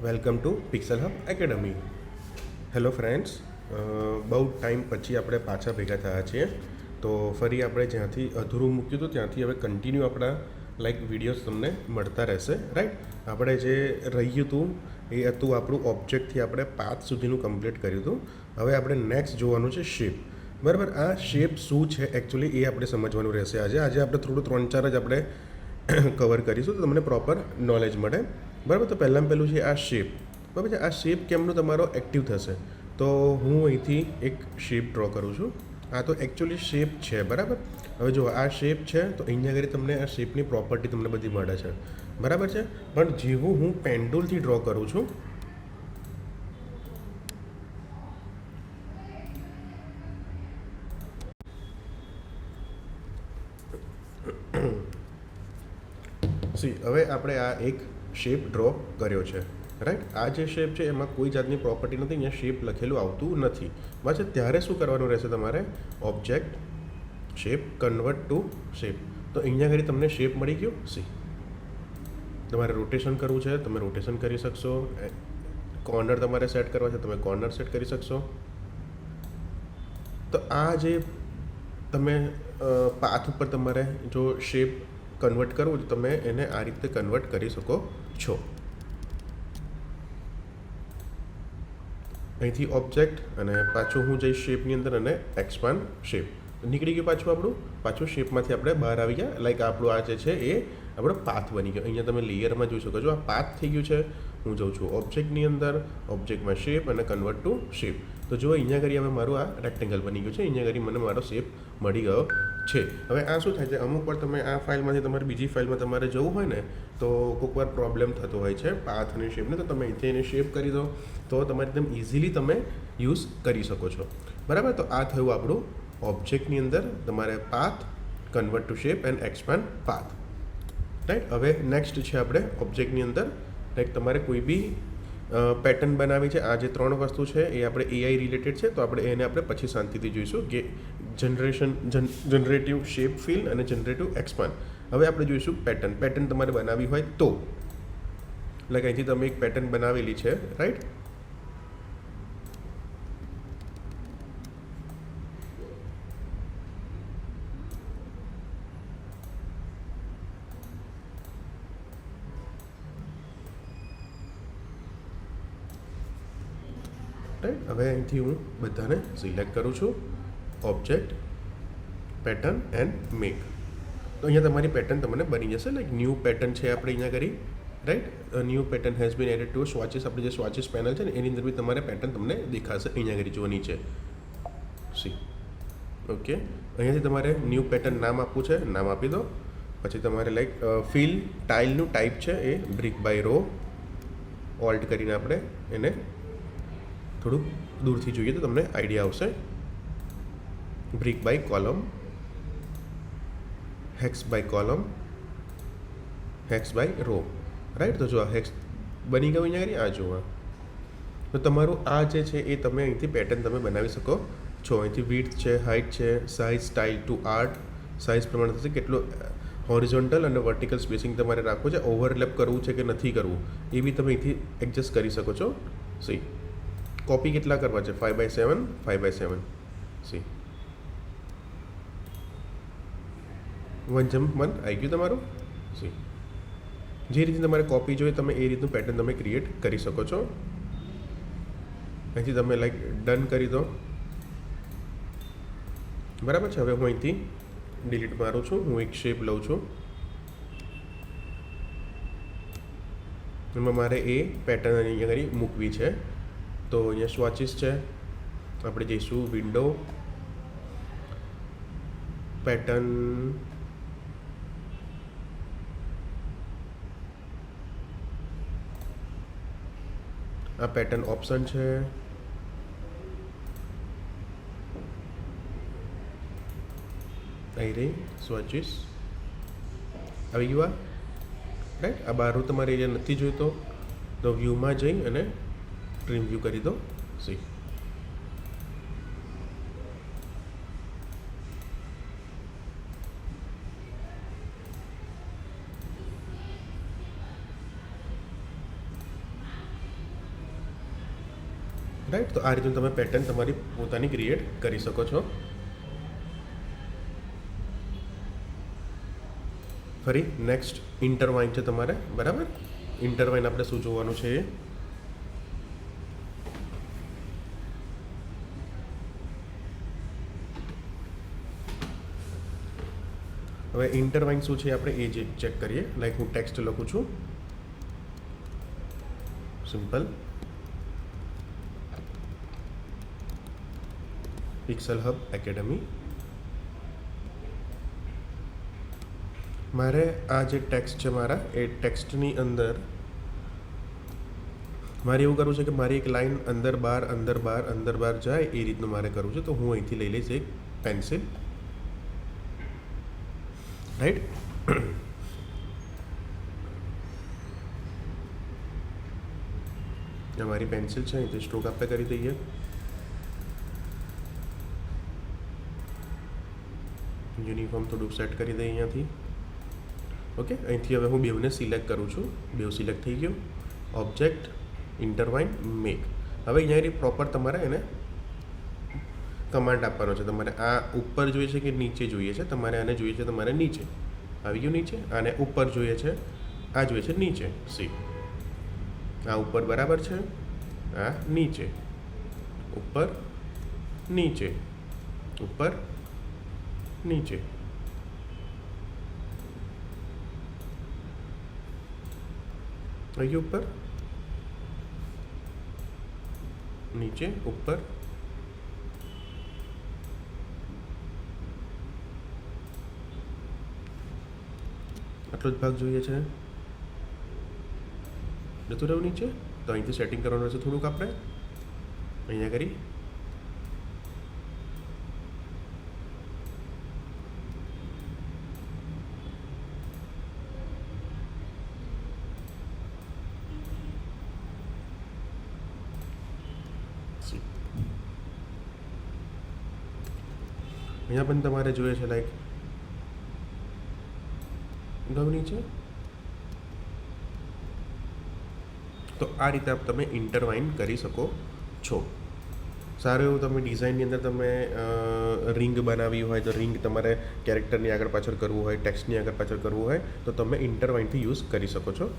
Welcome to pixel hub academy. Hello friends, બહુ time પછી આપણે પાછા ભેગા થયા છીએ. તો ફરી આપણે જ્યાંથી અધૂરું મૂક્યું હતું ત્યાંથી હવે કન્ટિન્યુ આપણા વિડીયોઝ તમને મળતા રહેશે, રાઈટ. આપણે જે રહ્યું હતું એ હતું આપણું ઓબ્જેક્ટથી આપણે પાથ સુધીનું કમ્પ્લીટ કર્યું હતું. હવે આપણે નેક્સ્ટ જોવાનું છે શેપ. બરાબર, આ શેપ શું છે એકચ્યુઅલી એ આપણે સમજવાનું રહેશે. આજે આપણે થોડું 3-4 જ આપણે કવર કરીશું તો તમને પ્રોપર નોલેજ મળે. બરાબર, તો પહેલું છે આ શેપ. બરાબર છે, આ શેપ કેમનો તમારો એક્ટિવ થશે? તો હું અહીંથી એક શેપ ડ્રો કરું છું. આ તો એકચ્યુઅલી શેપ છે, બરાબર. હવે જો આ શેપ છે તો અહીંયા આગળ તમને આ શેપની પ્રોપર્ટી તમને બધી મળે છે, બરાબર છે. પણ જેવું હું પેન્ડુલથી ડ્રો કરું છું હવે આપણે આ એક શેપ ડ્રો કર્યો છે, રાઈટ. આ જે શેપ છે એમાં કોઈ જાતની પ્રોપર્ટી નથી, અહીંયા શેપ લખેલું આવતું નથી. બસ ત્યારે શું કરવાનું રહેશે તમારે? Object shape convert to shape. તો અહીંયા આગળ તમને શેપ મળી ગયો. તમારે રોટેશન કરવું છે તમે રોટેશન કરી શકશો. કોર્નર તમારે સેટ કરવા છે તમે કોર્નર સેટ કરી શકશો. તો આ જે તમે પાથ ઉપર તમારે જો શેપ કન્વર્ટ કરવું તો તમે એને આ રીતે કન્વર્ટ કરી શકો છો. અહીંથી ઓબ્જેક્ટ અને પાછું હું જઈશ શેપની અંદર અને એક્સપાન્ડ શેપ. નીકળી ગયું પાછું શેપમાંથી આપણે બહાર આવી ગયા. આપણું આ જે છે એ આપણો પાથ બની ગયો. અહીંયા તમે લેયરમાં જોઈ શકો છો આ પાથ થઈ ગયું છે. હું જાઉં છું ઓબ્જેક્ટની અંદર, ઓબ્જેક્ટમાં શેપ અને કન્વર્ટ ટુ શેપ. તો જો અહીંયા આગળ હવે મારું આ રેક્ટેંગલ બની ગયું છે. અહીંયા આગળ મને મારો શેપ મળી ગયો છે. હવે આ શું થાય છે, અમુક વાર તમે આ ફાઇલમાંથી તમારે બીજી ફાઇલમાં તમારે જવું હોય ને તો કોઈક વાર પ્રોબ્લેમ થતો હોય છે પાથ અને શેપને. તો તમે અહીંથી એને શેપ કરી દો તો તમારે એકદમ ઇઝીલી તમે યુઝ કરી શકો છો, બરાબર. તો આ થયું આપણું ઓબ્જેક્ટની અંદર તમારે path, convert to shape and expand path, right. હવે નેક્સ્ટ છે આપણે ઓબ્જેક્ટની અંદર તમારે કોઈ બી પેટર્ન બનાવી છે. આ જે 3 વસ્તુ છે એ આપણે એઆઈ રિલેટેડ છે, તો આપણે પછી શાંતિથી જોઈશું કે જનરેટિવ શેપ ફિલ અને જનરેટિવ એક્સપાન્ડ. હવે આપણે જોઈશું પેટર્ન તમારે બનાવી હોય તો અહીંથી તમે એક પેટર્ન બનાવેલી છે, રાઈટ. હવે અહીંથી હું બધાને સિલેક્ટ કરું છું, ઓબ્જેક્ટ, પેટર્ન એન્ડ મેક. તો અહીંયા તમારી પેટર્ન તમને બની જશે. ન્યૂ પેટર્ન છે આપણે અહીંયા કરી, right. New pattern has been added to swatches. આપણી જે સ્વોચિસ પેનલ છે ને એની અંદર બી તમારે પેટર્ન તમને દેખાશે અહીંયા આગળ જો નીચે. ઓકે, અહીંયાથી તમારે ન્યૂ પેટર્ન નામ આપવું છે, નામ આપી દો. પછી તમારે ફિલ ટાઇલનું ટાઈપ છે એ બ્રિક બાય રો. ઓલ્ટ કરીને આપણે એને થોડુંક દૂરથી જોઈએ તો તમને આઈડિયા આવશે. Brick by column, hex by column, hex by row, right. તો જો આ હેક્સ બની ગયું અહીંયા આ જોવા. તો તમારું આ જે છે એ તમે અહીંથી પેટર્ન તમે બનાવી શકો છો. અહીંથી વિડ્થ છે, હાઇટ છે, size, style two art. Size પ્રમાણે થશે કેટલું હોરિઝોન્ટલ અને વર્ટિકલ સ્પેસિંગ તમારે રાખવું છે. ઓવરલેપ કરવું છે કે નથી કરવું એ બી તમે અહીંથી એડજસ્ટ કરી શકો છો. કોપી કેટલા કરવા છે? 5x7, 5x7. 1:1 આવી ગયું તમારું. જે રીતે તમારે કોપી જોઈએ તમે એ રીતનું પેટર્ન તમે ક્રિએટ કરી શકો છો. અહીંથી તમે ડન કરી દો, બરાબર છે. હવે હું અહીંથી ડિલીટ મારું છું. હું એક શેપ લઉં છું. એમાં મારે એ પેટર્ન અહીંયા આગળ મૂકવી છે. તો અહીંયા સ્વોચિસ છે, આપણે જઈશું વિન્ડો, પેટર્ન, આ પેટર્ન ઓપ્શન છે. અહીં રહી સ્વોચિસ આવી ગયું રાઈટ. આ બહારનું તમારે એરિયા નથી જોઈતો તો વ્યૂમાં જઈ અને ટ્રીમ વ્યૂ કરી દો. રાઈટ. તો આ રીતે તમે પેટર્ન તમારી પોતાની ક્રિએટ કરી શકો છો. ફરી નેક્સ્ટ ઇન્ટરવાઇન છે તમારે, બરાબર. ઇન્ટરવાઇન આપણે શું જોવાનું છે એ હવે ઇન્ટરવાઇન શું છે આપણે એ જે ચેક કરીએ. લાઈક હું ટેક્સ્ટ લખું છું, સિમ્પલ પિક્સેલ હબ એકેડમી. મારે આ જે ટેક્સ્ટ છે મારા એ ટેક્સ્ટની અંદર મારે એવું કરવું છે કે મારી એક લાઈન અંદર બહાર જાય એ રીતનું મારે કરવું છે. તો હું અહીંથી લઈ લઈશ એક પેન્સિલ, રાઈટ. મારી પેન્સિલ છે, અહીંથી સ્ટ્રોક આપણે કરી દઈએ. યુનિફોર્મ થોડુંક સેટ કરી દઈએ અહીંયાથી. ઓકે, અહીંથી હવે હું બેવને સિલેક્ટ કરું છું. બેવ સિલેક્ટ થઈ ગયું. Object, intertwine, make. હવે અહીંયા પ્રોપર તમારે એને કમાન્ડ આપવાનો છે. તમારે આ ઉપર જોઈએ છે કે નીચે જોઈએ છે? તમારે આને જોઈએ છે તમારે નીચે. આવી ગયું નીચે. આને ઉપર જોઈએ છે, આ જોઈએ છે નીચે. સી, આ ઉપર બરાબર છે, આ નીચે. ઉપર નીચે, ઉપર નીચે. અહીં ઉપર નીચે ઉપર. આટલો જ ભાગ જોઈએ છે. જતું રહેવું નીચે. તો અહીંથી સેટિંગ કરવાનું રહેશે થોડુંક આપણે અહીંયા કરી. અહીંયા પણ તમારે જોઈએ છે લાઈક ગમની છે. તો આ રીતે તમે ઇન્ટરવાઇન કરી શકો છો. સારું એવું તમે ડિઝાઇનની અંદર તમે રિંગ બનાવી હોય તો રિંગ તમારે કેરેક્ટરની આગળ પાછળ કરવું હોય, ટેક્સ્ટની આગળ પાછળ કરવું હોય તો તમે ઇન્ટરવાઇનથી યુઝ કરી શકો છો.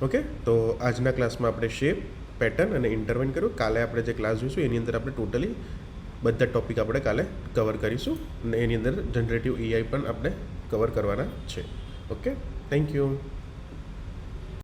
ઓકે, તો આજના ક્લાસમાં આપણે શેપ, પેટર્ન અને ઇન્ટરવાઇન કર્યું. કાલે આપણે જે ક્લાસ જોઈશું એની અંદર આપણે ટોટલી બધા ટોપિક આપણે કાલે કવર કરીશું અને એની અંદર જનરેટિવ એઆઈ પણ આપણે કવર કરવાના છે. Okay, thank you.